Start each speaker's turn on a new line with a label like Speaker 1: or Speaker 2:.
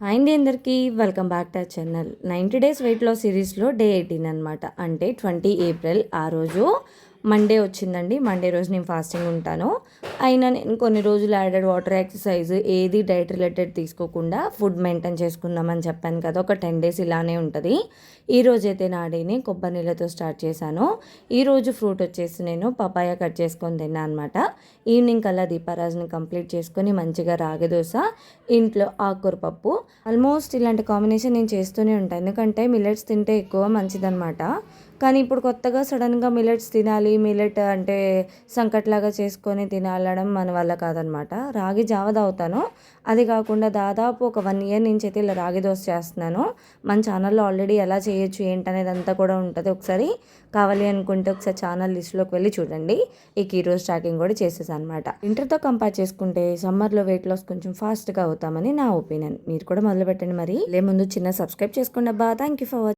Speaker 1: Hi అండి అందరికీ welcome back to our channel. 90 days weight loss సిరీస్లో డే 18 అనమాట. అంటే 20 ఏప్రిల్ ఆ రోజు మండే వచ్చిందండి. మండే రోజు నేను ఫాస్టింగ్ ఉంటాను. అయినా నేను కొన్ని రోజులు యాడెడ్ వాటర్, ఎక్సర్సైజ్ ఏది డైట్ రిలేటెడ్ తీసుకోకుండా ఫుడ్ మెయింటైన్ చేసుకుందామని చెప్పాను కదా. ఒక 10 డేస్ ఇలానే ఉంటుంది. ఈ రోజైతే నా డేని కొబ్బరి నీళ్ళతో స్టార్ట్ చేశాను. ఈరోజు ఫ్రూట్ వచ్చేసి నేను పపాయ కట్ చేసుకొని తిన్నాను అనమాట. ఈవినింగ్ కల్లా దీపారాజుని కంప్లీట్ చేసుకొని మంచిగా రాగి దోశ, ఇంట్లో ఆకుకూర పప్పు. ఆల్మోస్ట్ ఇలాంటి కాంబినేషన్ నేను చేస్తూనే ఉంటాను, ఎందుకంటే మిల్లెట్స్ తింటే ఎక్కువ మంచిదన్నమాట. కానీ ఇప్పుడు కొత్తగా సడన్గా మిల్లెట్స్ తినాలి, మిల్లెట్ అంటే సంకట్లాగా చేసుకొని తినాలడం మన వల్ల కాదనమాట. రాగి జావ తాగుతాను. అది కాకుండా దాదాపు ఒక 1 ఇయర్ నుంచి అయితే ఇలా రాగి దోశ చేస్తున్నాను. మన ఛానల్లో ఆల్రెడీ ఎలా చేయొచ్చు ఏంటనేది అంతా కూడా ఉంటుంది. ఒకసారి కావాలి అనుకుంటే ఒకసారి ఛానల్ లిస్ట్లోకి వెళ్ళి చూడండి. ఇక ఈరోజు స్టార్టింగ్ కూడా చేసేసాను అనమాట. వింటర్తో కంపేర్ చేసుకుంటే సమ్మర్లో వెయిట్ లాస్ కొంచెం ఫాస్ట్గా అవుతామని నా ఒపీనియన్. మీరు కూడా మొదలు పెట్టండి. మరి ముందు చిన్న సబ్స్క్రైబ్ చేసుకోండి అబ్బా. Thank you for watching.